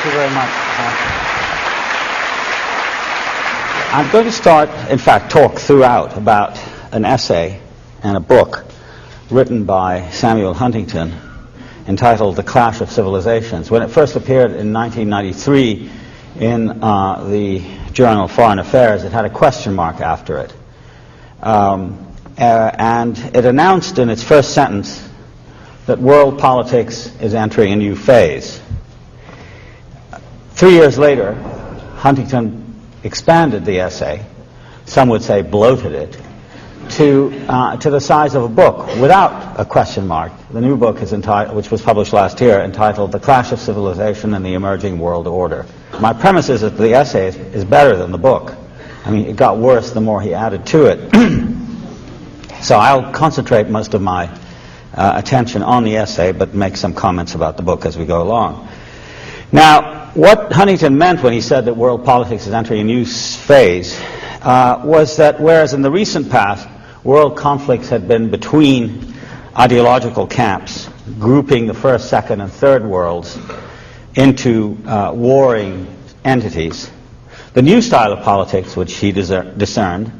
Thank you very much. I'm going to start, in fact, talk throughout about an essay and a book written by Samuel Huntington entitled The Clash of Civilizations. When it first appeared in 1993 in the journal Foreign Affairs, it had a question mark after it. And it announced in its first sentence that world politics is entering a new phase. 3 years later, Huntington expanded the essay, some would say bloated it, to the size of a book without a question mark. The new book is entitled, which was published last year, entitled The Clash of Civilization and the Emerging World Order. My premise is that the essay is better than the book. I mean, it got worse the more he added to it. So I'll concentrate most of my attention on the essay, but make some comments about the book as we go along. Now, what Huntington meant when he said that world politics is entering a new phase was that whereas in the recent past world conflicts had been between ideological camps, grouping the first, second, and third worlds into warring entities, the new style of politics, which he discerned,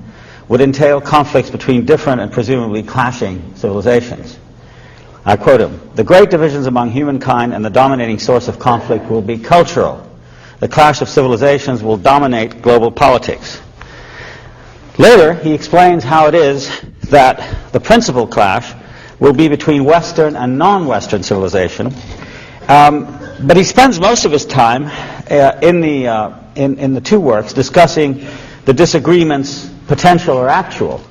would entail conflicts between different and presumably clashing civilizations. I quote him, "The great divisions among humankind and the dominating source of conflict will be cultural. The clash of civilizations will dominate global politics." Later, he explains how it is that the principal clash will be between Western and non-Western civilization. But he spends most of his time in the two works discussing the disagreements, potential or actual,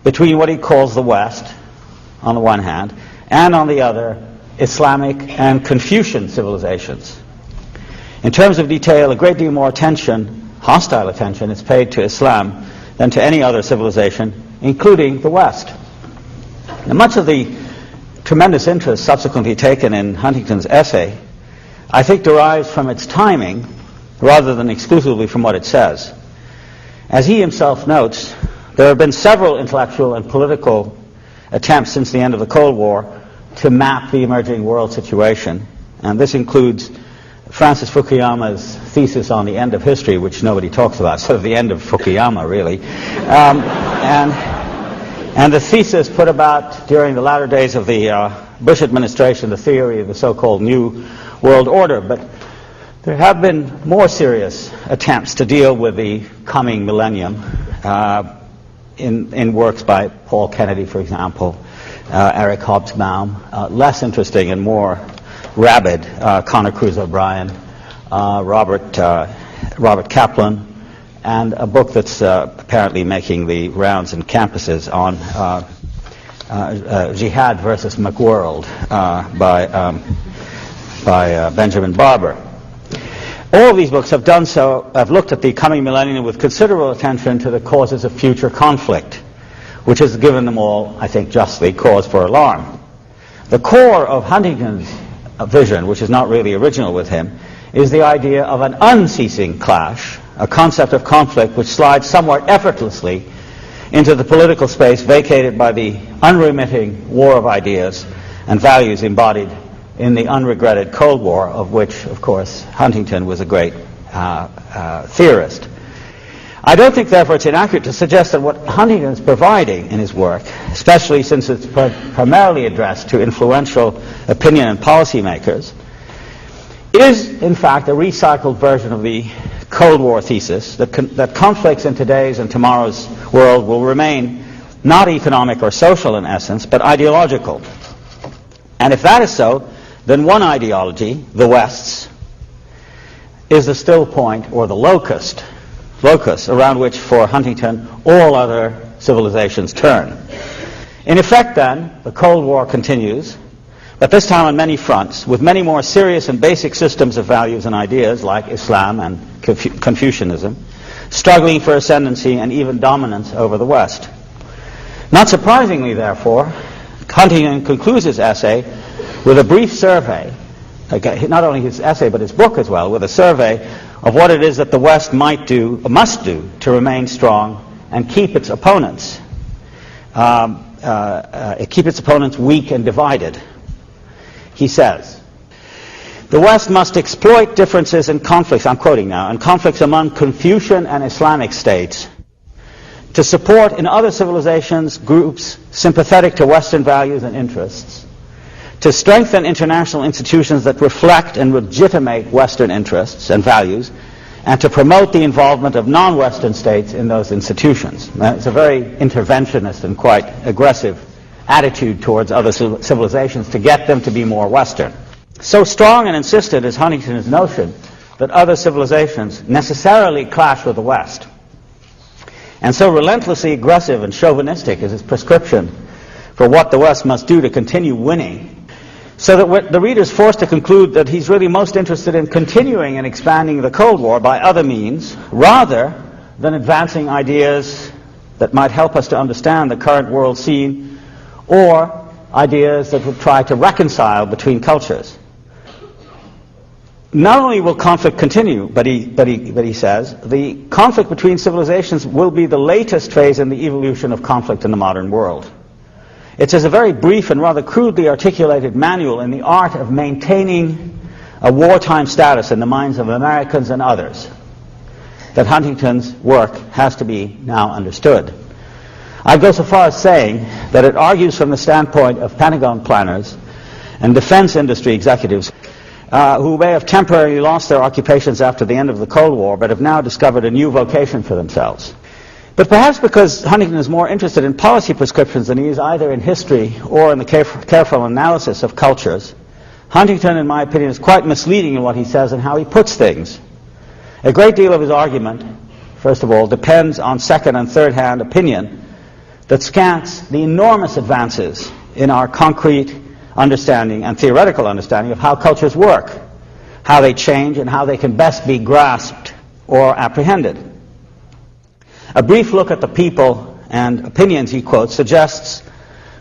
between what he calls the West, on the one hand, and on the other, Islamic and Confucian civilizations. In terms of detail, a great deal more attention, hostile attention, is paid to Islam than to any other civilization, including the West. Now, much of the tremendous interest subsequently taken in Huntington's essay, I think, derives from its timing rather than exclusively from what it says. As he himself notes, there have been several intellectual and political attempts since the end of the Cold War to map the emerging world situation, and this includes Francis Fukuyama's thesis on the end of history, which nobody talks about, sort of the end of Fukuyama, really, and the thesis put about during the latter days of the Bush administration, the theory of the so-called New World Order. But there have been more serious attempts to deal with the coming millennium in works by Paul Kennedy, for example, Eric Hobsbawm, less interesting and more rabid, Conor Cruise O'Brien, Robert Kaplan, and a book that's apparently making the rounds in campuses on Jihad versus McWorld by Benjamin Barber. All of these books have done so, have looked at the coming millennium with considerable attention to the causes of future conflict, which has given them all, I think justly, cause for alarm. The core of Huntington's vision, which is not really original with him, is the idea of an unceasing clash, a concept of conflict which slides somewhat effortlessly into the political space vacated by the unremitting war of ideas and values embodied in the unregretted Cold War, of which, of course, Huntington was a great theorist. I don't think, therefore, it's inaccurate to suggest that what Huntington is providing in his work, especially since it's primarily addressed to influential opinion and policymakers, is, in fact, a recycled version of the Cold War thesis that conflicts in today's and tomorrow's world will remain not economic or social in essence, but ideological. And if that is so, then one ideology, the West's, is the still point or the locus around which, for Huntington, all other civilizations turn. In effect, then, the Cold War continues, but this time on many fronts, with many more serious and basic systems of values and ideas like Islam and Confucianism, struggling for ascendancy and even dominance over the West. Not surprisingly, therefore, Huntington concludes his essay with a brief survey, not only his essay but his book as well, with a survey of what it is that the West must do to remain strong and keep its opponents weak and divided. He says, The West must exploit differences in conflicts, I'm quoting now, and conflicts among Confucian and Islamic states to support in other civilizations groups sympathetic to Western values and interests, to strengthen international institutions that reflect and legitimate Western interests and values, and to promote the involvement of non-Western states in those institutions. It's a very interventionist and quite aggressive attitude towards other civilizations to get them to be more Western. So strong and insistent is Huntington's notion that other civilizations necessarily clash with the West, and so relentlessly aggressive and chauvinistic is his prescription for what the West must do to continue winning, so that the reader is forced to conclude that he's really most interested in continuing and expanding the Cold War by other means, rather than advancing ideas that might help us to understand the current world scene, or ideas that would try to reconcile between cultures. Not only will conflict continue, but he says, the conflict between civilizations will be the latest phase in the evolution of conflict in the modern world. It is a very brief and rather crudely articulated manual in the art of maintaining a wartime status in the minds of Americans and others that Huntington's work has to be now understood. I'd go so far as saying that it argues from the standpoint of Pentagon planners and defense industry executives who may have temporarily lost their occupations after the end of the Cold War, but have now discovered a new vocation for themselves. But perhaps because Huntington is more interested in policy prescriptions than he is either in history or in the careful analysis of cultures, Huntington, in my opinion, is quite misleading in what he says and how he puts things. A great deal of his argument, first of all, depends on second and third-hand opinion that scants the enormous advances in our concrete understanding and theoretical understanding of how cultures work, how they change, and how they can best be grasped or apprehended. A brief look at the people and opinions he quotes suggests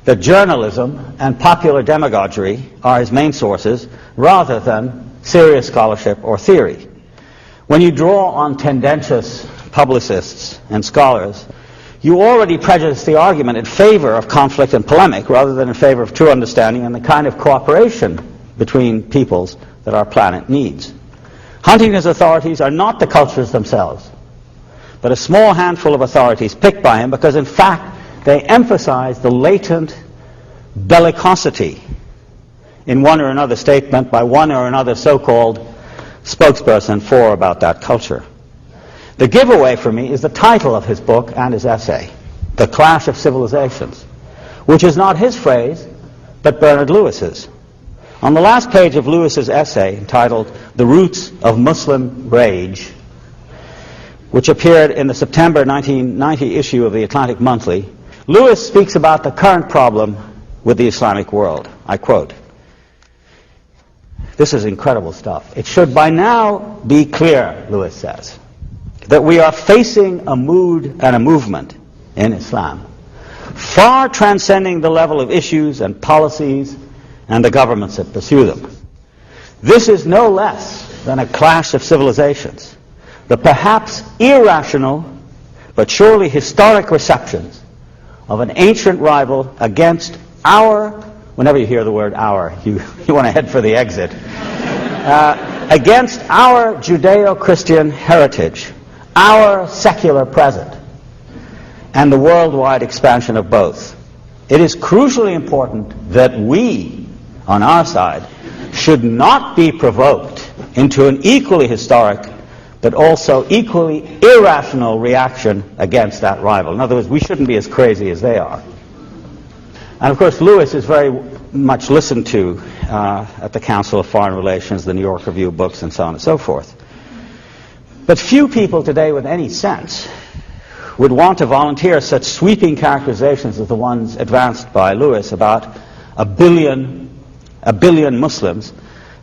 that journalism and popular demagoguery are his main sources, rather than serious scholarship or theory. When you draw on tendentious publicists and scholars, you already prejudice the argument in favor of conflict and polemic rather than in favor of true understanding and the kind of cooperation between peoples that our planet needs. Huntington's authorities are not the cultures themselves, but a small handful of authorities picked by him because, in fact, they emphasize the latent bellicosity in one or another statement by one or another so-called spokesperson for about that culture. The giveaway for me is the title of his book and his essay, The Clash of Civilizations, which is not his phrase, but Bernard Lewis's. On the last page of Lewis's essay, entitled The Roots of Muslim Rage, which appeared in the September 1990 issue of the Atlantic Monthly, Lewis speaks about the current problem with the Islamic world. I quote, this is incredible stuff. It should by now be clear, Lewis says, that we are facing a mood and a movement in Islam far transcending the level of issues and policies and the governments that pursue them. This is no less than a clash of civilizations, the perhaps irrational but surely historic receptions of an ancient rival against our, whenever you hear the word our, you want to head for the exit, against our Judeo-Christian heritage, our secular present, and the worldwide expansion of both. It is crucially important that we, on our side, should not be provoked into an equally historic but also equally irrational reaction against that rival. In other words, we shouldn't be as crazy as they are. And of course, Lewis is very much listened to at the Council of Foreign Relations, the New York Review of Books, and so on and so forth. But few people today with any sense would want to volunteer such sweeping characterizations as the ones advanced by Lewis about a billion Muslims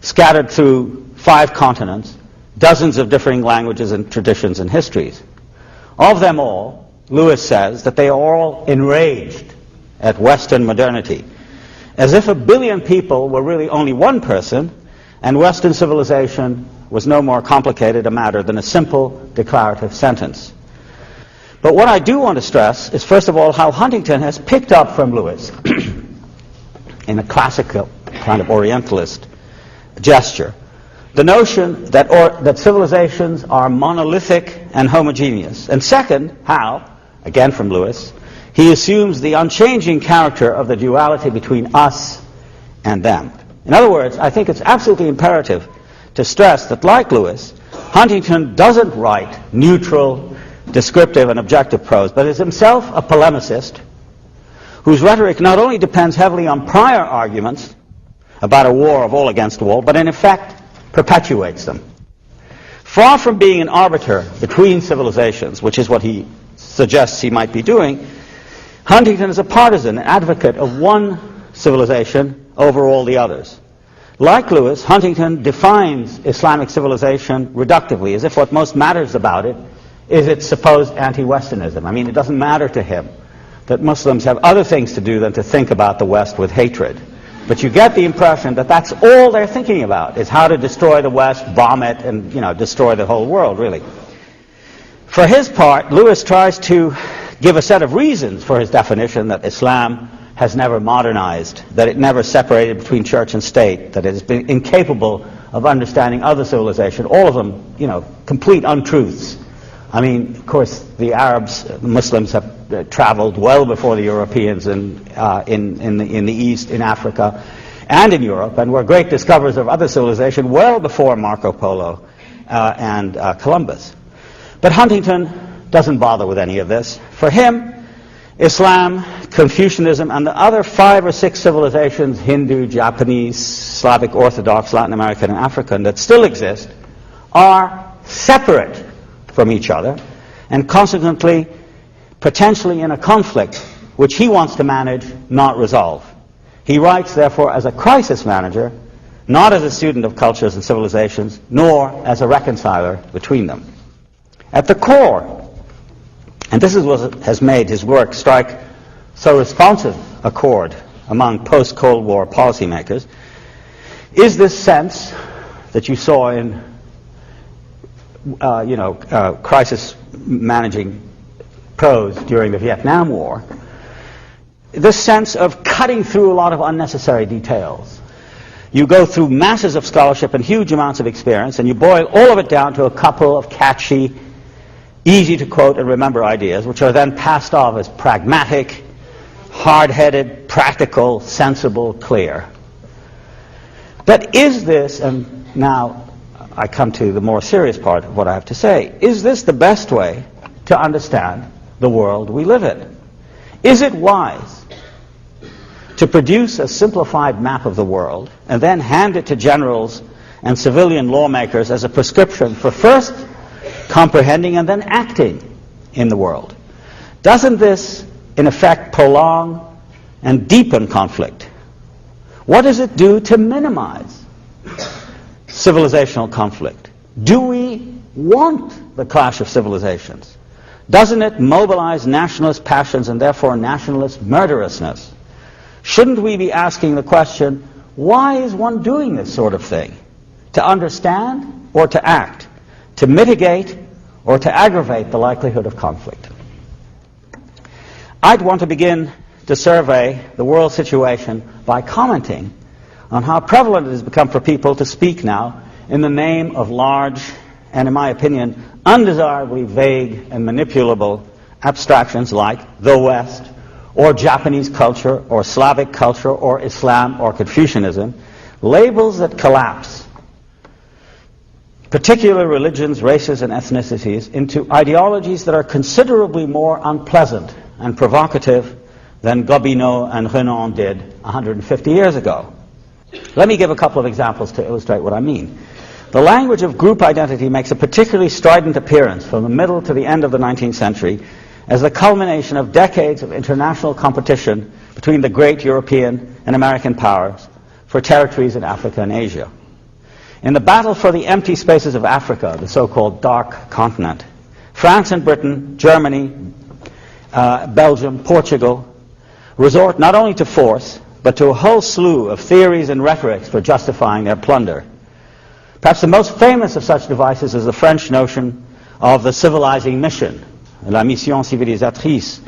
scattered through 5 continents, dozens of differing languages and traditions and histories. Of them all, Lewis says that they are all enraged at Western modernity, as if a billion people were really only one person, and Western civilization was no more complicated a matter than a simple declarative sentence. But what I do want to stress is, first of all, how Huntington has picked up from Lewis, in a classical kind of Orientalist gesture, the notion that civilizations are monolithic and homogeneous. And second, how, again from Lewis, he assumes the unchanging character of the duality between us and them. In other words, I think it's absolutely imperative to stress that, like Lewis, Huntington doesn't write neutral, descriptive, and objective prose, but is himself a polemicist whose rhetoric not only depends heavily on prior arguments about a war of all against all, but in effect perpetuates them. Far from being an arbiter between civilizations, which is what he suggests he might be doing, Huntington is a partisan, an advocate of one civilization over all the others. Like Lewis, Huntington defines Islamic civilization reductively, as if what most matters about it is its supposed anti-Westernism. I mean, it doesn't matter to him that Muslims have other things to do than to think about the West with hatred. But you get the impression that that's all they're thinking about, is how to destroy the West, bomb it, and, destroy the whole world, really. For his part, Lewis tries to give a set of reasons for his definition that Islam has never modernized, that it never separated between church and state, that it has been incapable of understanding other civilization, all of them, complete untruths. I mean, of course, the Arabs, the Muslims have traveled well before the Europeans in the East, in Africa, and in Europe, and were great discoverers of other civilization well before Marco Polo and Columbus. But Huntington doesn't bother with any of this. For him, Islam, Confucianism, and the other 5 or 6 civilizations, Hindu, Japanese, Slavic, Orthodox, Latin American, and African, that still exist, are separate from each other, and consequently potentially in a conflict which he wants to manage, not resolve. He writes, therefore, as a crisis manager, not as a student of cultures and civilizations, nor as a reconciler between them. At the core, and this is what has made his work strike so responsive a chord among post-Cold War policymakers, is this sense that you saw in crisis managing prose during the Vietnam War, this sense of cutting through a lot of unnecessary details. You go through masses of scholarship and huge amounts of experience, and you boil all of it down to a couple of catchy, easy to quote and remember ideas, which are then passed off as pragmatic, hard-headed, practical, sensible, clear. But is this, and now I come to the more serious part of what I have to say, is this the best way to understand the world we live in? Is it wise to produce a simplified map of the world and then hand it to generals and civilian lawmakers as a prescription for first comprehending and then acting in the world? Doesn't this, in effect, prolong and deepen conflict? What does it do to minimize civilizational conflict? Do we want the clash of civilizations? Doesn't it mobilize nationalist passions and therefore nationalist murderousness? Shouldn't we be asking the question, why is one doing this sort of thing? To understand or to act? To mitigate or to aggravate the likelihood of conflict? I'd want to begin to survey the world situation by commenting on how prevalent it has become for people to speak now in the name of large and, in my opinion, undesirably vague and manipulable abstractions like the West, or Japanese culture, or Slavic culture, or Islam, or Confucianism, labels that collapse particular religions, races, and ethnicities into ideologies that are considerably more unpleasant and provocative than Gobineau and Renan did 150 years ago. Let me give a couple of examples to illustrate what I mean. The language of group identity makes a particularly strident appearance from the middle to the end of the 19th century as the culmination of decades of international competition between the great European and American powers for territories in Africa and Asia. In the battle for the empty spaces of Africa, the so-called dark continent, France and Britain, Germany, Belgium, Portugal, resort not only to force, but to a whole slew of theories and rhetorics for justifying their plunder. Perhaps the most famous of such devices is the French notion of the civilizing mission, la mission civilisatrice,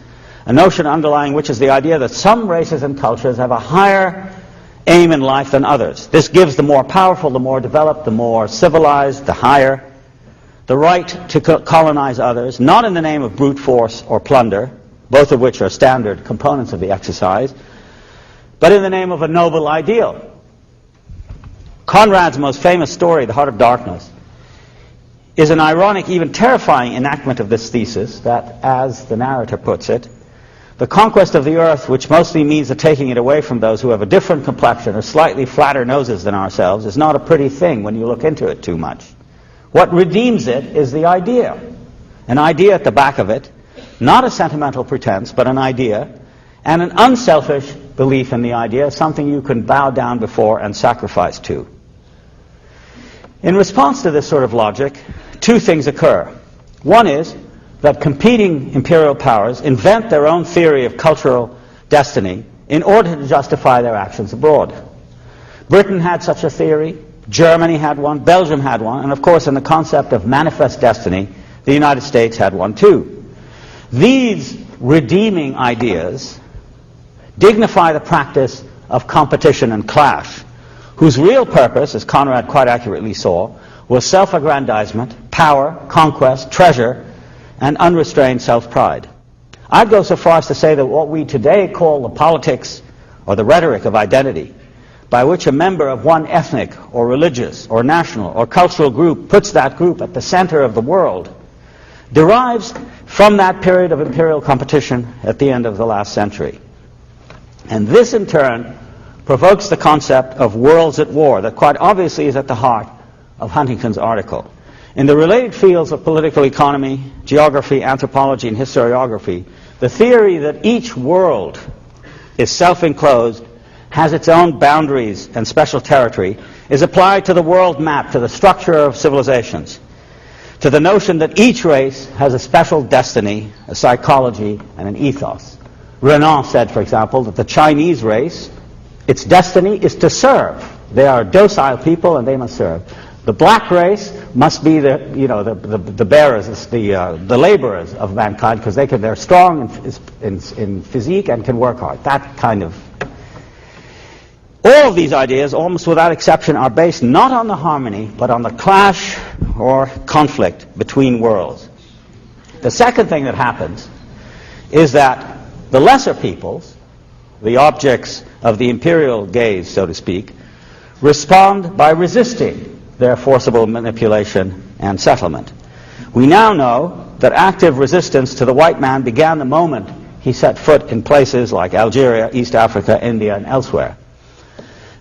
a notion underlying which is the idea that some races and cultures have a higher aim in life than others. This gives the more powerful, the more developed, the more civilized, the higher, the right to colonize others, not in the name of brute force or plunder, both of which are standard components of the exercise, but in the name of a noble ideal. Conrad's most famous story, The Heart of Darkness, is an ironic, even terrifying enactment of this thesis that, as the narrator puts it, the conquest of the earth, which mostly means the taking it away from those who have a different complexion or slightly flatter noses than ourselves, is not a pretty thing when you look into it too much. What redeems it is the idea. An idea at the back of it, not a sentimental pretense, but an idea, and an unselfish belief in the idea, something you can bow down before and sacrifice to. In response to this sort of logic, two things occur. One is that competing imperial powers invent their own theory of cultural destiny in order to justify their actions abroad. Britain had such a theory, Germany had one, Belgium had one, and of course in the concept of manifest destiny, the United States had one too. These redeeming ideas dignify the practice of competition and clash, whose real purpose, as Conrad quite accurately saw, was self-aggrandizement, power, conquest, treasure, and unrestrained self-pride. I'd go so far as to say that what we today call the politics or the rhetoric of identity, by which a member of one ethnic or religious or national or cultural group puts that group at the center of the world, derives from that period of imperial competition at the end of the last century. And this in turn provokes the concept of worlds at war that quite obviously is at the heart of Huntington's article. In the related fields of political economy, geography, anthropology, and historiography, the theory that each world is self-enclosed, has its own boundaries and special territory, is applied to the world map, to the structure of civilizations, to the notion that each race has a special destiny, a psychology, and an ethos. Renan said, for example, that the Chinese race, its destiny is to serve. They are docile people and they must serve. The black race must be the bearers, the laborers of mankind, because they're strong in physique and can work hard. That kind of. All of these ideas, almost without exception, are based not on the harmony, but on the clash or conflict between worlds. The second thing that happens is that the lesser peoples, the objects of the imperial gaze, so to speak, respond by resisting their forcible manipulation and settlement. We now know that active resistance to the white man began the moment he set foot in places like Algeria, East Africa, India, and elsewhere.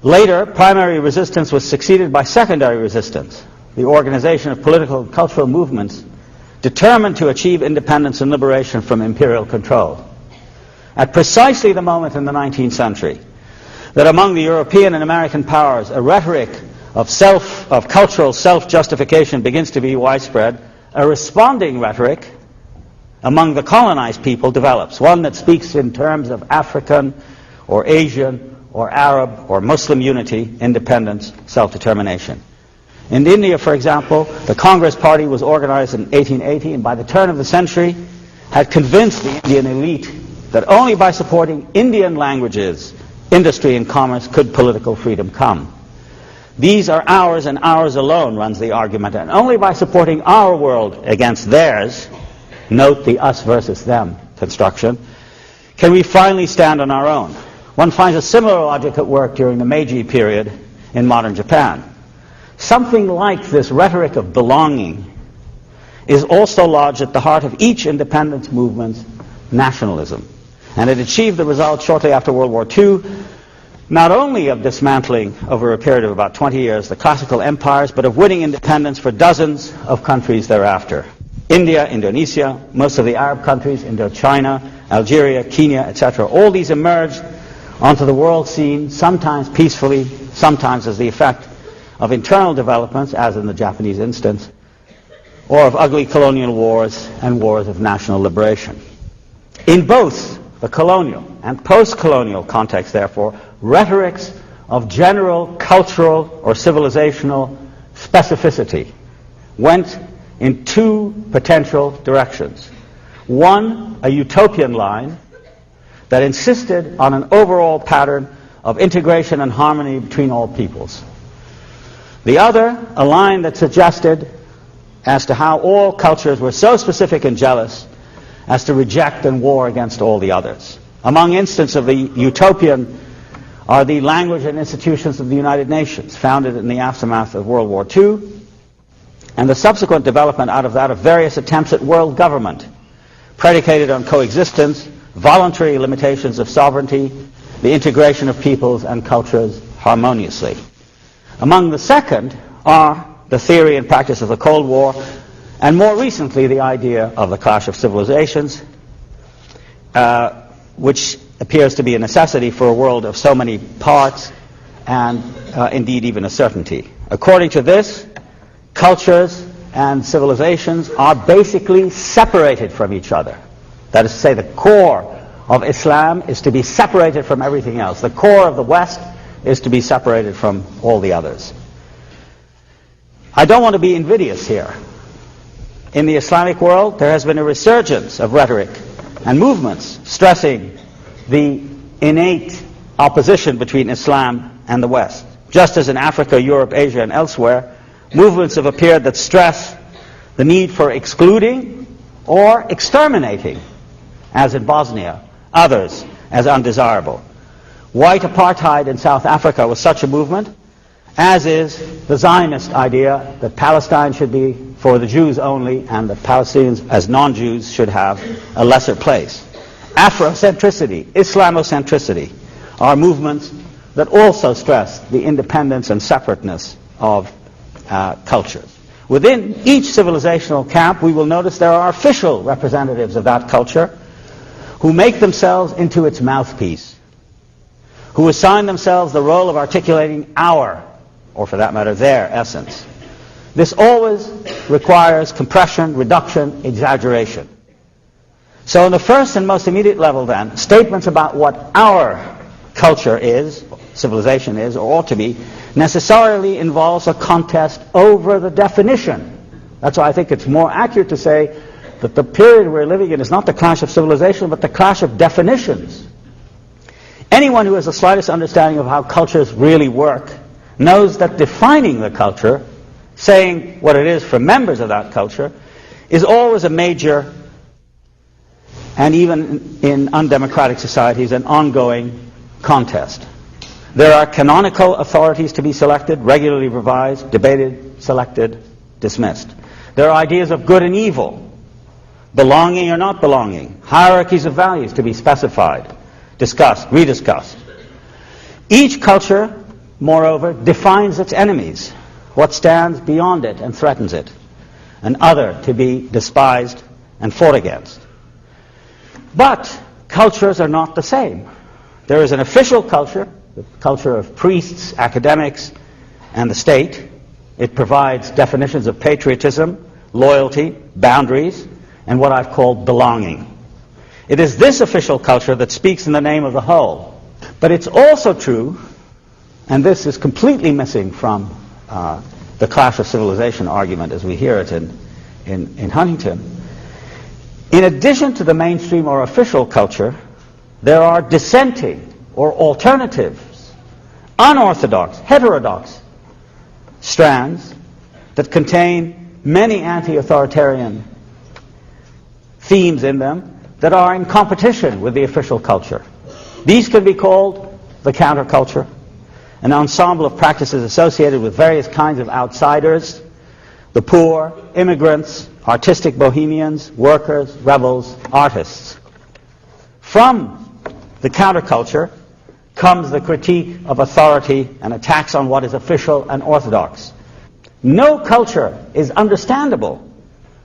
Later, primary resistance was succeeded by secondary resistance, the organization of political and cultural movements determined to achieve independence and liberation from imperial control. At precisely the moment in the 19th century that among the European and American powers a rhetoric of cultural self-justification begins to be widespread, a responding rhetoric among the colonized people develops, one that speaks in terms of African or Asian or Arab or Muslim unity, independence, self-determination. In India, for example, the Congress Party was organized in 1880 and by the turn of the century had convinced the Indian elite that only by supporting Indian languages, industry and commerce could political freedom come. These are ours and ours alone, runs the argument, and only by supporting our world against theirs, note the us versus them construction, can we finally stand on our own. One finds a similar logic at work during the Meiji period in modern Japan. Something like this rhetoric of belonging is also lodged at the heart of each independence movement's nationalism. And it achieved the result shortly after World War II, not only of dismantling over a period of about 20 years the classical empires, but of winning independence for dozens of countries thereafter. India, Indonesia, most of the Arab countries, Indochina, Algeria, Kenya, etc. All these emerged onto the world scene, sometimes peacefully, sometimes as the effect of internal developments, as in the Japanese instance, or of ugly colonial wars and wars of national liberation. In both the colonial and post-colonial context, therefore, rhetorics of general cultural or civilizational specificity went in two potential directions. One, a utopian line that insisted on an overall pattern of integration and harmony between all peoples. The other, a line that suggested as to how all cultures were so specific and jealous as to reject and war against all the others. Among instances of the utopian are the language and institutions of the United Nations, founded in the aftermath of World War II, and the subsequent development out of that of various attempts at world government, predicated on coexistence, voluntary limitations of sovereignty, the integration of peoples and cultures harmoniously. Among the second are the theory and practice of the Cold War, and more recently the idea of the clash of civilizations, which appears to be a necessity for a world of so many parts and indeed even a certainty. According to this, cultures and civilizations are basically separated from each other. That is to say, the core of Islam is to be separated from everything else. The core of the West is to be separated from all the others. I don't want to be invidious here. In the Islamic world, there has been a resurgence of rhetoric and movements stressing the innate opposition between Islam and the West. Just as in Africa, Europe, Asia, and elsewhere, movements have appeared that stress the need for excluding or exterminating, as in Bosnia, others as undesirable. White apartheid in South Africa was such a movement, as is the Zionist idea that Palestine should be for the Jews only and that Palestinians as non-Jews should have a lesser place. Afrocentricity, Islamocentricity are movements that also stress the independence and separateness of cultures. Within each civilizational camp, we will notice there are official representatives of that culture who make themselves into its mouthpiece, who assign themselves the role of articulating our, or for that matter, their essence. This always requires compression, reduction, exaggeration. So in the first and most immediate level then, statements about what our culture is, civilization is, or ought to be, necessarily involves a contest over the definition. That's why I think it's more accurate to say that the period we're living in is not the clash of civilization, but the clash of definitions. Anyone who has the slightest understanding of how cultures really work knows that defining the culture, saying what it is for members of that culture, is always a major, and even in undemocratic societies, an ongoing contest. There are canonical authorities to be selected, regularly revised, debated, selected, dismissed. There are ideas of good and evil, belonging or not belonging, hierarchies of values to be specified, discussed, rediscussed. Each culture, moreover, defines its enemies, what stands beyond it and threatens it, an other to be despised and fought against. But cultures are not the same. There is an official culture, the culture of priests, academics, and the state. It provides definitions of patriotism, loyalty, boundaries, and what I've called belonging. It is this official culture that speaks in the name of the whole. But it's also true, and this is completely missing from the clash of civilization argument as we hear it in Huntington. In addition to the mainstream or official culture, there are dissenting or alternatives, unorthodox, heterodox strands that contain many anti-authoritarian themes in them that are in competition with the official culture. These can be called the counterculture, an ensemble of practices associated with various kinds of outsiders, the poor, immigrants, artistic bohemians, workers, rebels, artists. From the counterculture comes the critique of authority and attacks on what is official and orthodox. No culture is understandable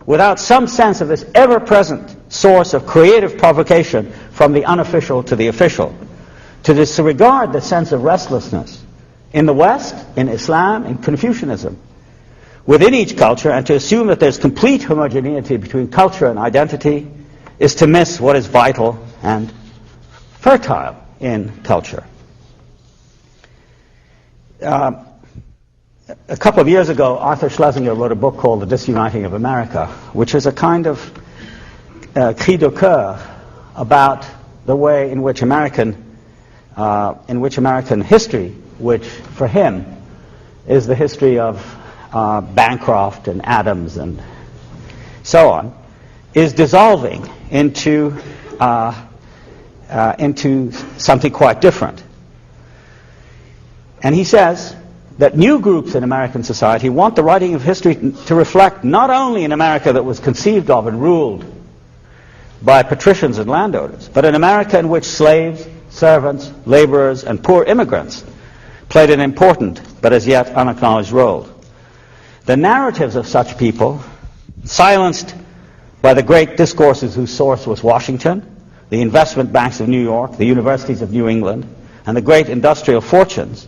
without some sense of this ever-present source of creative provocation from the unofficial to the official. To disregard the sense of restlessness in the West, in Islam, in Confucianism, within each culture, and to assume that there's complete homogeneity between culture and identity, is to miss what is vital and fertile in culture. A couple of years ago, Arthur Schlesinger wrote a book called The Disuniting of America, which is a kind of cri de coeur about the way in which American in which American history, which for him is the history of Bancroft and Adams and so on, is dissolving into something quite different. And he says that new groups in American society want the writing of history to reflect not only an America that was conceived of and ruled by patricians and landowners, but an America in which slaves, servants, laborers, and poor immigrants played an important but as yet unacknowledged role. The narratives of such people, silenced by the great discourses whose source was Washington, the investment banks of New York, the universities of New England, and the great industrial fortunes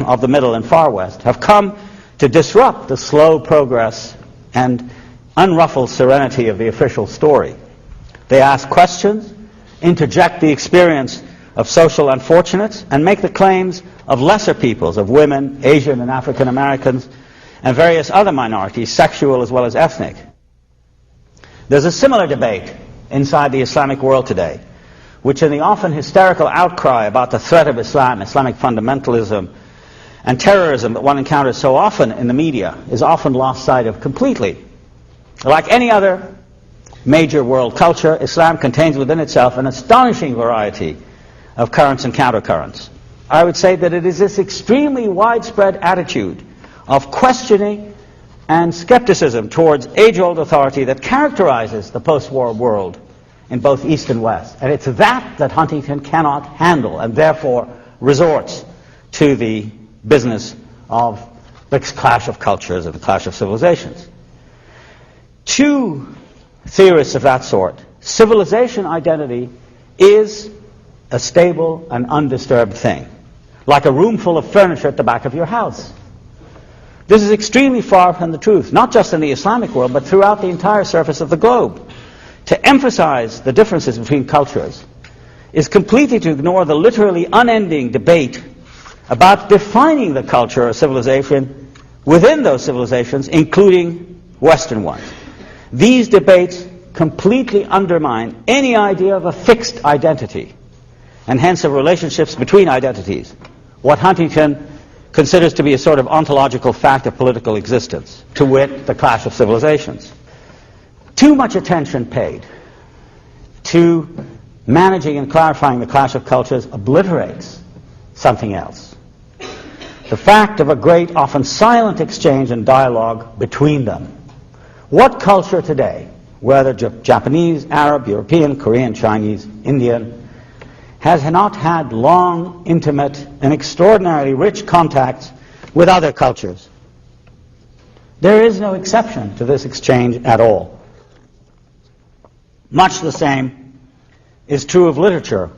of the Middle and Far West, have come to disrupt the slow progress and unruffled serenity of the official story. They ask questions, interject the experience of social unfortunates, and make the claims of lesser peoples, of women, Asian and African Americans, and various other minorities, sexual as well as ethnic. There's a similar debate inside the Islamic world today, which in the often hysterical outcry about the threat of Islam, Islamic fundamentalism, and terrorism that one encounters so often in the media, is often lost sight of completely. Like any other major world culture, Islam contains within itself an astonishing variety of currents and countercurrents. I would say that it is this extremely widespread attitude of questioning and skepticism towards age-old authority that characterizes the post-war world in both East and West. And it's that Huntington cannot handle, and therefore resorts to the business of the clash of cultures and the clash of civilizations. Two theorists of that sort, civilization identity is a stable and undisturbed thing, like a room full of furniture at the back of your house. This is extremely far from the truth, not just in the Islamic world, but throughout the entire surface of the globe. To emphasize the differences between cultures is completely to ignore the literally unending debate about defining the culture or civilization within those civilizations, including Western ones. These debates completely undermine any idea of a fixed identity, and hence of relationships between identities, what Huntington considers to be a sort of ontological fact of political existence, to wit, the clash of civilizations. Too much attention paid to managing and clarifying the clash of cultures obliterates something else. The fact of a great, often silent exchange and dialogue between them. What culture today, whether Japanese, Arab, European, Korean, Chinese, Indian, has not had long, intimate, and extraordinarily rich contacts with other cultures? There is no exception to this exchange at all. Much the same is true of literature,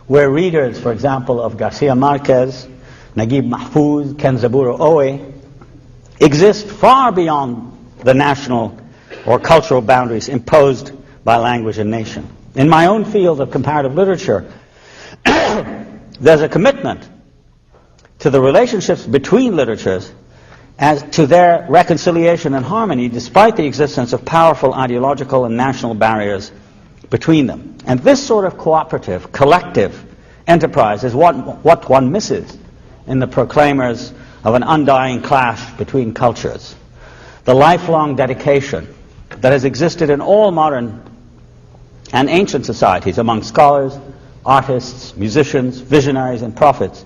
where readers, for example, of Garcia Marquez, Naguib Mahfouz, Kenzaburo Oe, exist far beyond the national or cultural boundaries imposed by language and nation. In my own field of comparative literature, there's a commitment to the relationships between literatures as to their reconciliation and harmony, despite the existence of powerful ideological and national barriers between them. And this sort of cooperative, collective enterprise is what one misses in the proclaimers of an undying clash between cultures. The lifelong dedication that has existed in all modern and ancient societies among scholars, artists, musicians, visionaries, and prophets,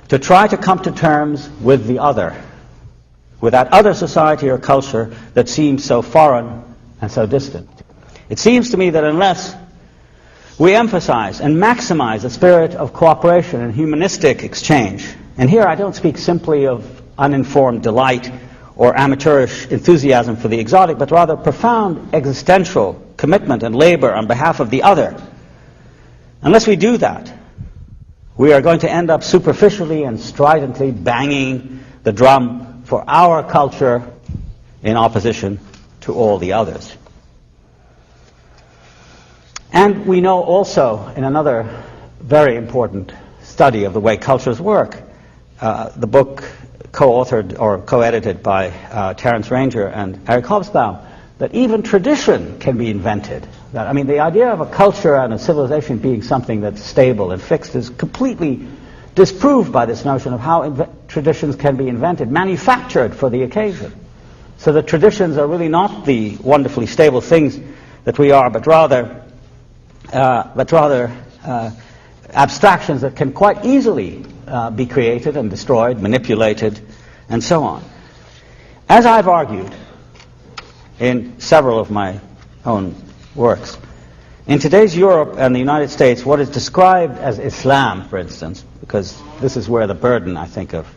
to try to come to terms with the other, with that other society or culture that seems so foreign and so distant. It seems to me that unless we emphasize and maximize the spirit of cooperation and humanistic exchange, and here I don't speak simply of uninformed delight or amateurish enthusiasm for the exotic, but rather profound existential commitment and labor on behalf of the other, unless we do that, we are going to end up superficially and stridently banging the drum for our culture in opposition to all the others. And we know also, in another very important study of the way cultures work, the book co-authored or co-edited by Terence Ranger and Eric Hobsbawm, that even tradition can be invented I mean, the idea of a culture and a civilization being something that's stable and fixed is completely disproved by this notion of how traditions can be invented, manufactured for the occasion. So the traditions are really not the wonderfully stable things that we are, but rather abstractions that can quite easily be created and destroyed, manipulated, and so on. As I've argued in several of my own works, in today's Europe and the United States, what is described as Islam, for instance, because this is where the burden, I think, of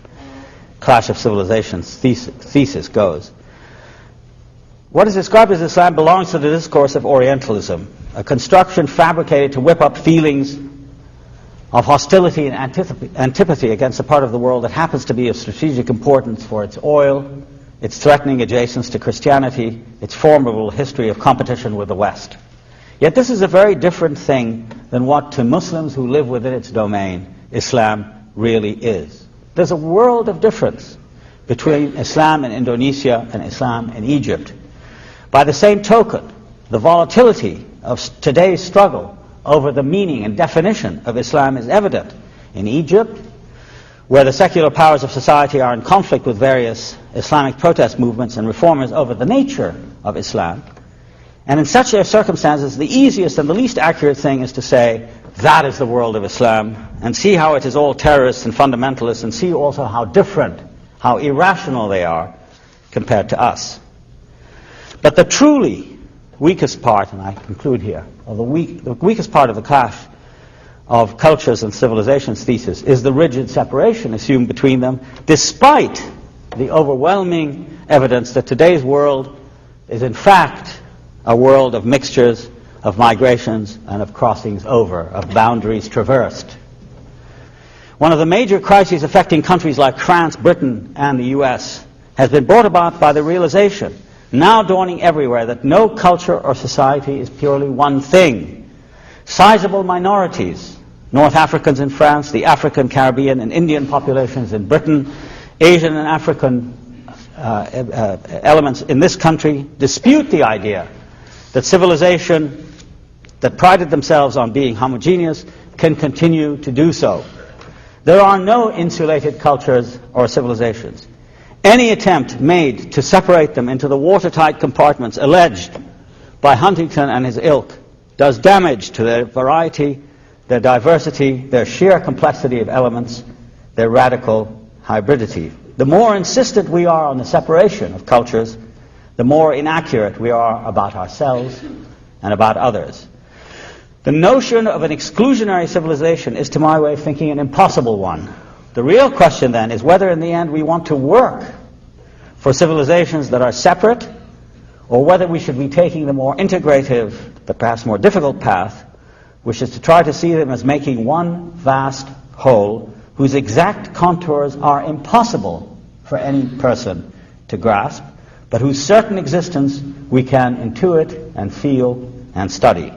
Clash of Civilizations thesis goes. What is described as Islam belongs to the discourse of Orientalism, a construction fabricated to whip up feelings of hostility and antipathy against a part of the world that happens to be of strategic importance for its oil, its threatening adjacence to Christianity, its formidable history of competition with the West. Yet this is a very different thing than what, to Muslims who live within its domain, Islam really is. There's a world of difference between Islam in Indonesia and Islam in Egypt. By the same token, the volatility of today's struggle over the meaning and definition of Islam is evident in Egypt, where the secular powers of society are in conflict with various Islamic protest movements and reformers over the nature of Islam. And in such circumstances, the easiest and the least accurate thing is to say, that is the world of Islam, and see how it is all terrorists and fundamentalists, and see also how different, how irrational they are compared to us. But the truly weakest part, and I conclude here, of the weakest part of the clash of cultures and civilizations thesis is the rigid separation assumed between them, despite the overwhelming evidence that today's world is in fact a world of mixtures, of migrations, and of crossings over, of boundaries traversed. One of the major crises affecting countries like France, Britain, and the US has been brought about by the realization, now dawning everywhere, that no culture or society is purely one thing. Sizable minorities, North Africans in France, the African, Caribbean, and Indian populations in Britain, Asian and African elements in this country, dispute the idea that civilization that prided themselves on being homogeneous can continue to do so. There are no insulated cultures or civilizations. Any attempt made to separate them into the watertight compartments alleged by Huntington and his ilk does damage to their variety, their diversity, their sheer complexity of elements, their radical hybridity. The more insistent we are on the separation of cultures, the more inaccurate we are about ourselves and about others. The notion of an exclusionary civilization is, to my way of thinking, an impossible one. The real question then is whether in the end we want to work for civilizations that are separate, or whether we should be taking the more integrative, but perhaps more difficult path, which is to try to see them as making one vast whole whose exact contours are impossible for any person to grasp, but whose certain existence we can intuit and feel and study.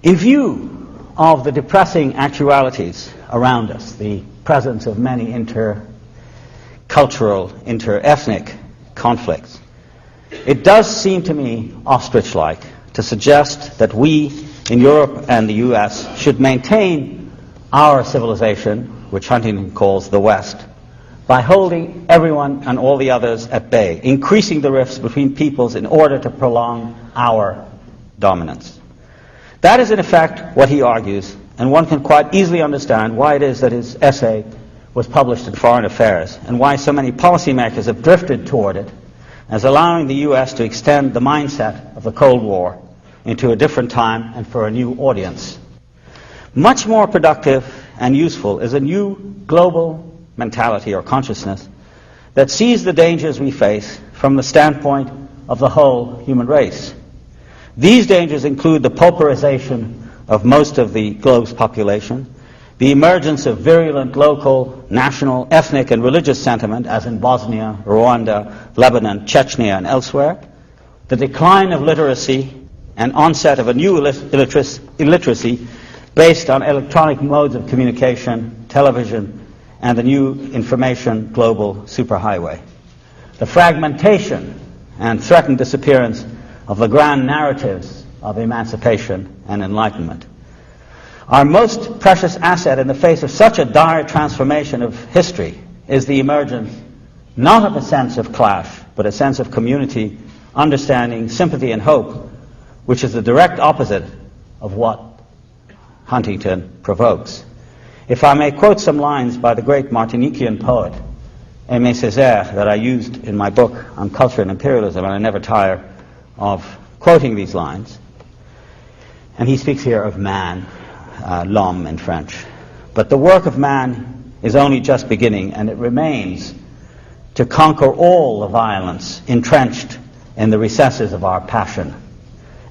In view of the depressing actualities around us, the presence of many inter-cultural, inter-ethnic conflicts, it does seem to me ostrich-like to suggest that we in Europe and the US should maintain our civilization, which Huntington calls the West, by holding everyone and all the others at bay, increasing the rifts between peoples in order to prolong our dominance. That is in effect what he argues, and one can quite easily understand why it is that his essay was published in Foreign Affairs, and why so many policymakers have drifted toward it, as allowing the US to extend the mindset of the Cold War into a different time and for a new audience. Much more productive and useful is a new global mentality or consciousness that sees the dangers we face from the standpoint of the whole human race. These dangers include the pauperization of most of the globe's population, the emergence of virulent local, national, ethnic, and religious sentiment, as in Bosnia, Rwanda, Lebanon, Chechnya, and elsewhere, the decline of literacy and onset of a new illiteracy based on electronic modes of communication, television, and the new information global superhighway. The fragmentation and threatened disappearance of the grand narratives of emancipation and enlightenment. Our most precious asset in the face of such a dire transformation of history is the emergence not of a sense of clash, but a sense of community, understanding, sympathy, and hope, which is the direct opposite of what Huntington provokes. If I may quote some lines by the great Martiniquean poet, Aimé Césaire, that I used in my book on culture and imperialism, and I never tire of quoting these lines. And he speaks here of man, l'homme in French. But the work of man is only just beginning, and it remains to conquer all the violence entrenched in the recesses of our passion.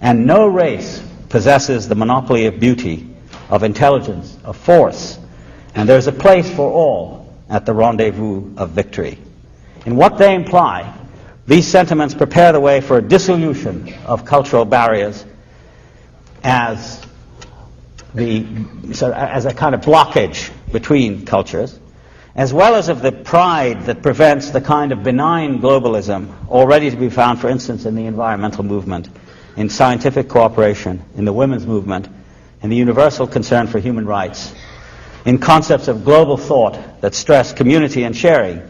And no race possesses the monopoly of beauty, of intelligence, of force, and there's a place for all at the rendezvous of victory. In what they imply, these sentiments prepare the way for a dissolution of cultural barriers as a kind of blockage between cultures, as well as of the pride that prevents the kind of benign globalism already to be found, for instance, in the environmental movement, in scientific cooperation, in the women's movement, in the universal concern for human rights, in concepts of global thought that stress community and sharing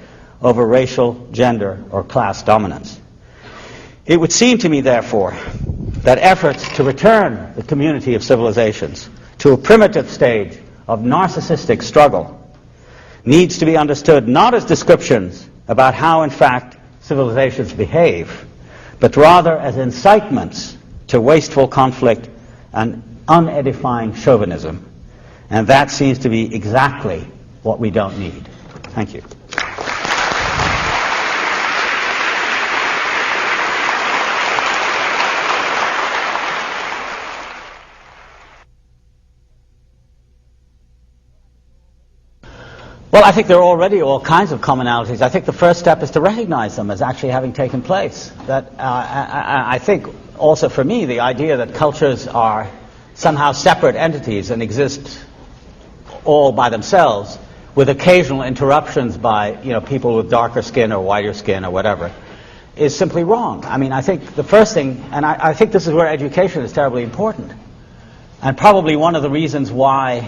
over racial, gender, or class dominance. It would seem to me, therefore, that efforts to return the community of civilizations to a primitive stage of narcissistic struggle needs to be understood not as descriptions about how, in fact, civilizations behave, but rather as incitements to wasteful conflict and unedifying chauvinism. And that seems to be exactly what we don't need. Thank you. Well, I think there are already all kinds of commonalities. I think the first step is to recognize them as actually having taken place. That I think also for me, the idea that cultures are somehow separate entities and exist all by themselves with occasional interruptions by people with darker skin or whiter skin or whatever is simply wrong. I mean, I think the first thing, and I think this is where education is terribly important, and probably one of the reasons why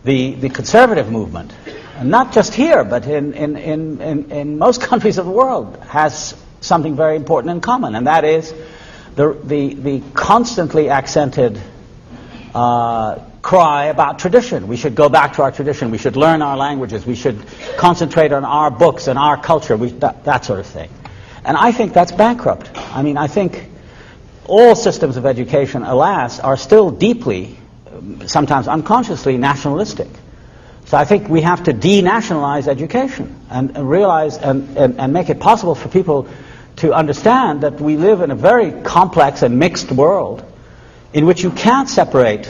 the conservative movement, and not just here, but in most countries of the world, has something very important in common, and that is the constantly accented cry about tradition. We should go back to our tradition. We should learn our languages. We should concentrate on our books and our culture, that sort of thing. And I think that's bankrupt. I mean, I think all systems of education, alas, are still deeply, sometimes unconsciously, nationalistic. So I think we have to denationalize education and realize and make it possible for people to understand that we live in a very complex and mixed world in which you can't separate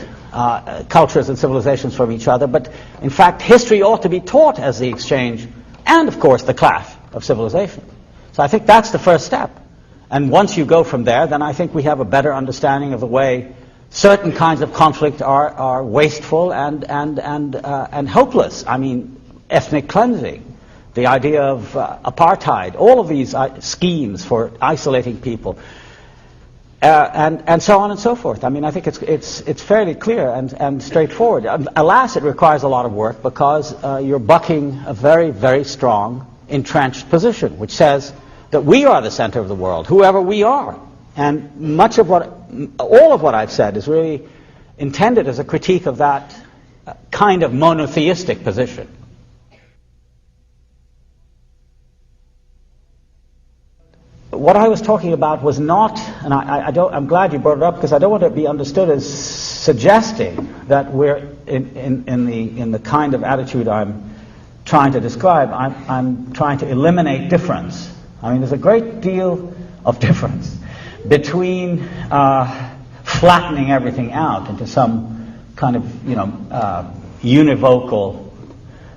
cultures and civilizations from each other, but in fact history ought to be taught as the exchange and, of course, the clash of civilizations. So I think that's the first step. And once you go from there, then I think we have a better understanding of the way certain kinds of conflict are wasteful and hopeless. I mean, ethnic cleansing, the idea of apartheid, all of these schemes for isolating people, and so on and so forth. I mean, I think it's fairly clear and straightforward. Alas, it requires a lot of work because you're bucking a very, very strong, entrenched position, which says that we are the center of the world, whoever we are. And all of what I've said is really intended as a critique of that kind of monotheistic position. What I was talking about was not, and I'm glad you brought it up because I don't want it to be understood as suggesting that we're in the kind of attitude I'm trying to describe. I'm trying to eliminate difference. I mean, there's a great deal of difference between flattening everything out into some kind of, univocal,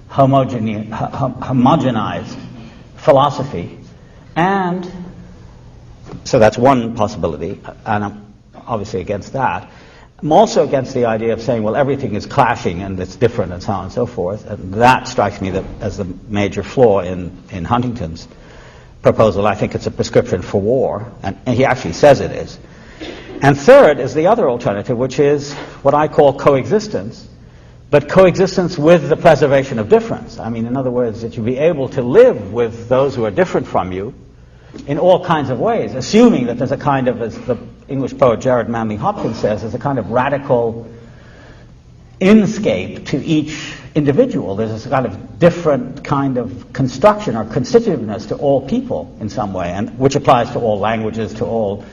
homogenized philosophy, and so that's one possibility, and I'm obviously against that. I'm also against the idea of saying, well, everything is clashing and it's different and so on and so forth, and that strikes me as the major flaw in Huntington's proposal. I think it's a prescription for war, and he actually says it is. And third is the other alternative, which is what I call coexistence, but coexistence with the preservation of difference. I mean, in other words, that you be able to live with those who are different from you in all kinds of ways, assuming that there's a kind of, as the English poet Gerard Manley Hopkins says, there's a kind of radical inscape to each individual. There's this kind of different kind of construction or constitutiveness to all people in some way, and which applies to all languages, to all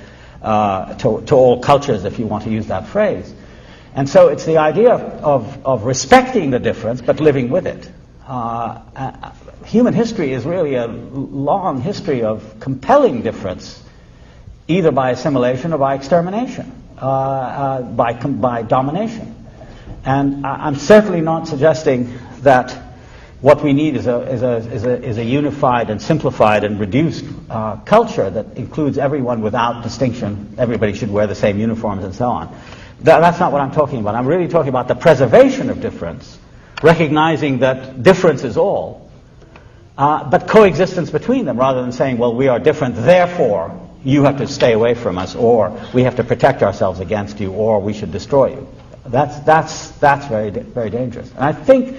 cultures, if you want to use that phrase. And so it's the idea of respecting the difference but living with it. Human history is really a long history of compelling difference, either by assimilation or by extermination, by domination. And I'm certainly not suggesting that what we need is a unified and simplified and reduced culture that includes everyone without distinction. Everybody should wear the same uniforms and so on. That's not what I'm talking about. I'm really talking about the preservation of difference, recognizing that difference is all, but coexistence between them, rather than saying, well, we are different, therefore you have to stay away from us, or we have to protect ourselves against you, or we should destroy you. That's very, very dangerous. And I think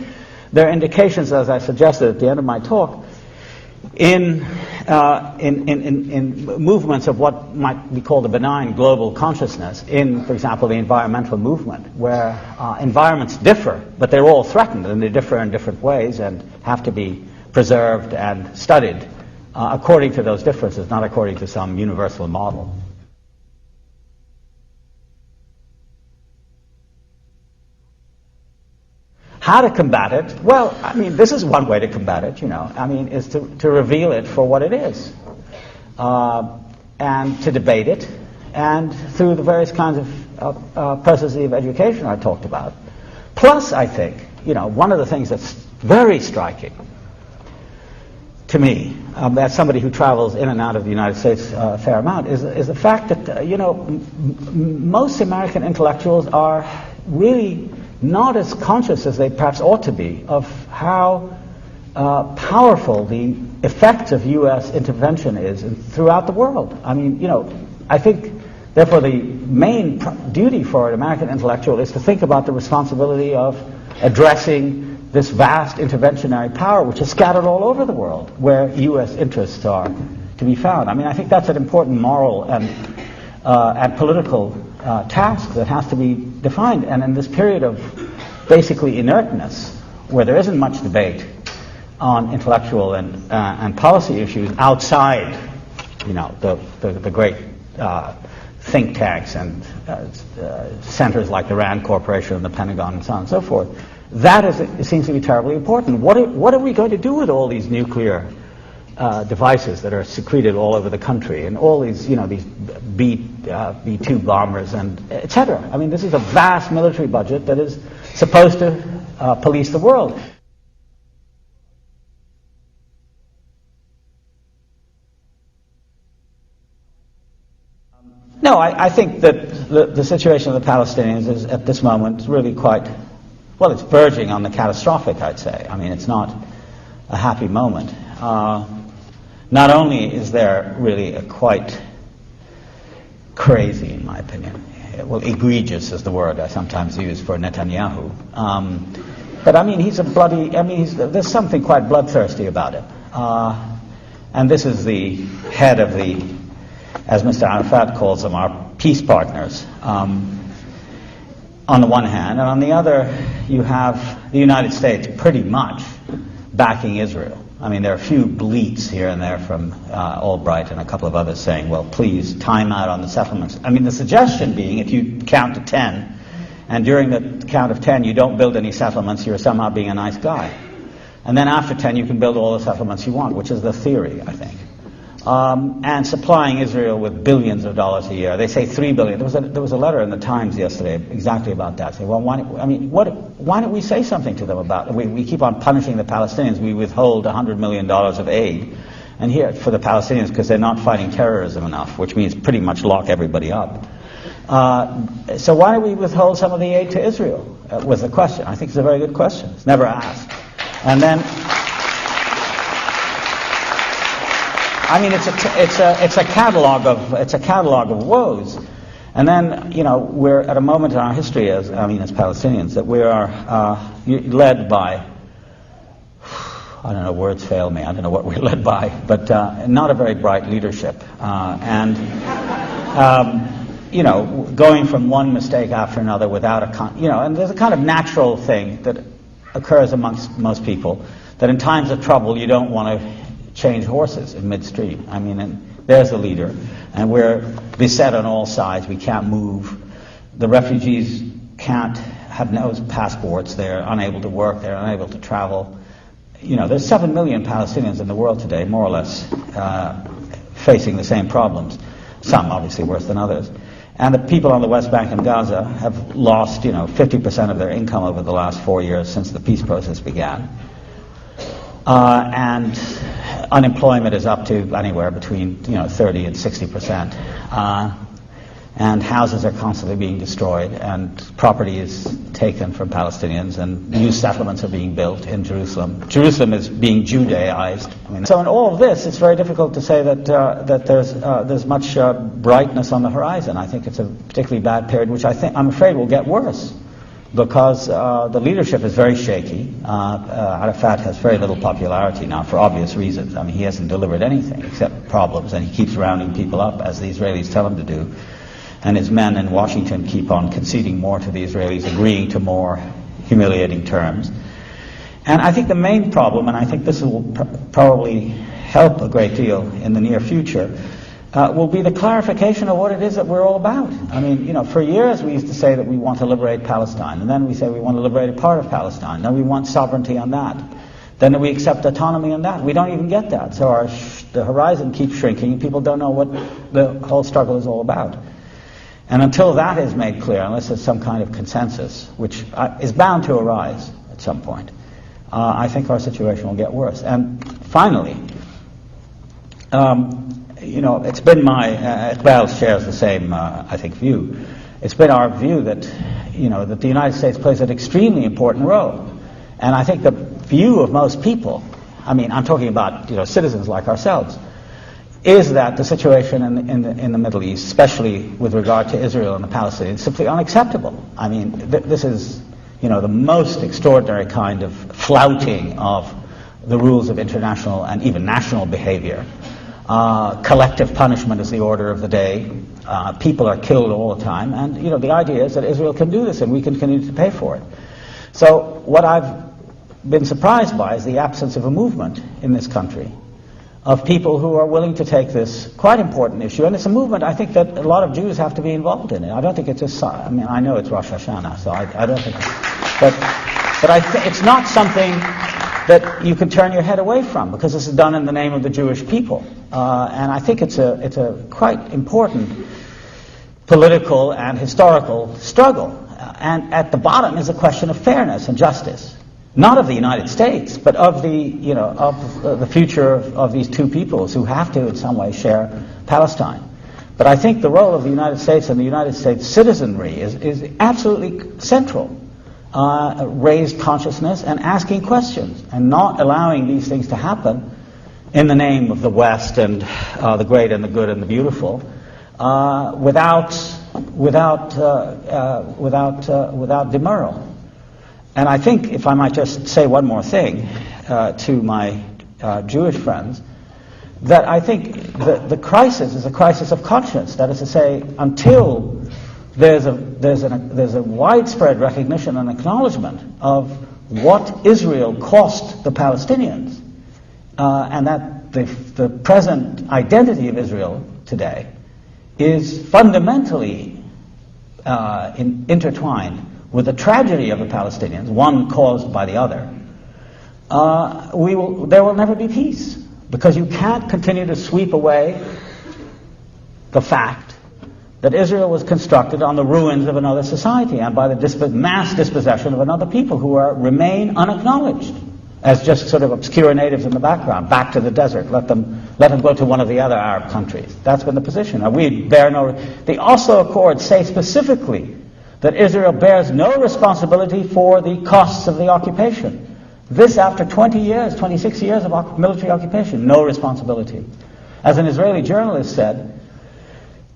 there are indications, as I suggested at the end of my talk, in movements of what might be called a benign global consciousness, in, for example, the environmental movement, where environments differ, but they're all threatened, and they differ in different ways and have to be preserved and studied according to those differences, not according to some universal model. How to combat it? Well, I mean, this is one way to combat it, is to reveal it for what it is, and to debate it, and through the various kinds of processes of education I talked about. Plus, I think, one of the things that's very striking to me, as somebody who travels in and out of the United States a fair amount, is the fact that, most American intellectuals are really not as conscious as they perhaps ought to be of how powerful the effect of U.S. intervention is throughout the world. I mean, I think, therefore, the main duty for an American intellectual is to think about the responsibility of addressing this vast interventionary power which is scattered all over the world, where U.S. interests are to be found. I mean, I think that's an important moral and political task that has to be defined. And in this period of basically inertness, where there isn't much debate on intellectual and policy issues outside, the great think tanks and centers like the Rand Corporation and the Pentagon and so on and so forth, it seems to be terribly important. What are we going to do with all these nuclear devices that are secreted all over the country, and all these, these B-2 bombers and etc.? I mean, this is a vast military budget that is supposed to police the world. No, I think that the situation of the Palestinians is, at this moment, really quite, well, it's verging on the catastrophic, I'd say. I mean, it's not a happy moment. Not only is there really a quite crazy, in my opinion, well, egregious is the word I sometimes use for Netanyahu, but I mean, there's something quite bloodthirsty about it. And this is the head of the, as Mr. Arafat calls them, our peace partners, on the one hand, and on the other, you have the United States pretty much backing Israel. I mean, there are a few bleats here and there from Albright and a couple of others saying, well, please, time out on the settlements. I mean, the suggestion being, if you count to 10, and during the count of 10 you don't build any settlements, you're somehow being a nice guy. And then after 10 you can build all the settlements you want, which is the theory, I think. And supplying Israel with billions of dollars a year. They say $3 billion. There was a letter in the Times yesterday exactly about that. Say, well, why don't we say something to them about it? We keep on punishing the Palestinians. We withhold $100 million of aid, and here for the Palestinians because they're not fighting terrorism enough, which means pretty much lock everybody up. So why don't we withhold some of the aid to Israel? Was the question. I think it's a very good question. It's never asked. And then I mean, it's a catalog of woes. And then, you know, we're at a moment in our history as Palestinians, that we are led by, I don't know, words fail me, I don't know what we're led by, but not a very bright leadership. You know, going from one mistake after another without and there's a kind of natural thing that occurs amongst most people, that in times of trouble you don't want to change horses in midstream. I mean, and there's the leader, and we're beset on all sides. We can't move. The refugees have no passports. They're unable to work. They're unable to travel. You know, there's 7 million Palestinians in the world today, more or less, facing the same problems. Some obviously worse than others. And the people on the West Bank and Gaza have lost, 50% of their income over the last 4 years since the peace process began. And unemployment is up to anywhere between 30 and 60%. And houses are constantly being destroyed, and property is taken from Palestinians, and new settlements are being built in Jerusalem. Jerusalem is being Judaized. So in all of this, it's very difficult to say that there's much brightness on the horizon. I think it's a particularly bad period, which I'm afraid will get worse, because the leadership is very shaky. Arafat has very little popularity now for obvious reasons. I mean, he hasn't delivered anything except problems, and he keeps rounding people up, as the Israelis tell him to do. And his men in Washington keep on conceding more to the Israelis, agreeing to more humiliating terms. And I think the main problem, and I think this will probably help a great deal in the near future, will be the clarification of what it is that we're all about. I mean, for years we used to say that we want to liberate Palestine, and then we say we want to liberate a part of Palestine, then we want sovereignty on that. Then we accept autonomy on that. We don't even get that. So the horizon keeps shrinking, and people don't know what the whole struggle is all about. And until that is made clear, unless there's some kind of consensus, which is bound to arise at some point, I think our situation will get worse. And finally, it's been Iqbal shares the same, view. It's been our view that, that the United States plays an extremely important role. And I think the view of most people, I'm talking about, citizens like ourselves, is that the situation in the Middle East, especially with regard to Israel and the Palestinians, is simply unacceptable. I mean, this is, the most extraordinary kind of flouting of the rules of international and even national behavior. Collective punishment is the order of the day. People are killed all the time, and the idea is that Israel can do this, and we can continue to pay for it. So what I've been surprised by is the absence of a movement in this country of people who are willing to take this quite important issue. And it's a movement, I think, that a lot of Jews have to be involved in it. I don't think it's just, I know it's Rosh Hashanah, so I don't think but it's not something that you can turn your head away from, because this is done in the name of the Jewish people. And I think it's a quite important political and historical struggle. And at the bottom is a question of fairness and justice. Not of the United States, but of the future of these two peoples who have to in some way share Palestine. But I think the role of the United States and the United States citizenry is absolutely central. Raised consciousness and asking questions, and not allowing these things to happen in the name of the West and the great and the good and the beautiful, without demurral. And I think, if I might just say one more thing to my Jewish friends, that I think the crisis is a crisis of conscience. That is to say, until there's a widespread recognition and acknowledgement of what Israel cost the Palestinians, and that the present identity of Israel today is fundamentally intertwined with the tragedy of the Palestinians, one caused by the other, there will never be peace, because you can't continue to sweep away the fact that Israel was constructed on the ruins of another society and by the mass dispossession of another people who remain unacknowledged as just sort of obscure natives in the background. Back to the desert. Let them go to one of the other Arab countries. That's been the position. The Oslo Accords say specifically that Israel bears no responsibility for the costs of the occupation. This after 26 years of military occupation, no responsibility. As an Israeli journalist said,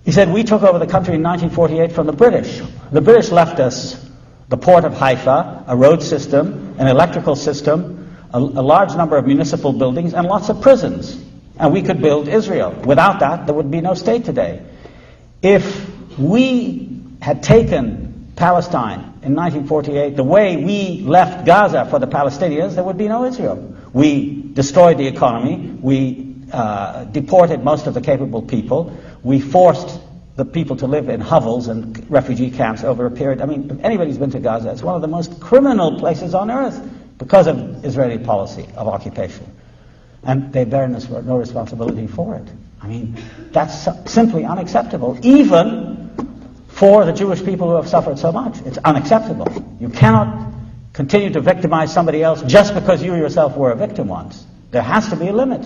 he said, we took over the country in 1948 from the British. The British left us the port of Haifa, a road system, an electrical system, a large number of municipal buildings, and lots of prisons. And we could build Israel. Without that, there would be no state today. If we had taken Palestine in 1948 the way we left Gaza for the Palestinians, there would be no Israel. We destroyed the economy. We deported most of the capable people. We forced the people to live in hovels and refugee camps over a period. I mean, if anybody's been to Gaza, it's one of the most criminal places on earth because of Israeli policy of occupation. And they bear no responsibility for it. I mean, that's simply unacceptable, even for the Jewish people who have suffered so much. It's unacceptable. You cannot continue to victimize somebody else just because you yourself were a victim once. There has to be a limit.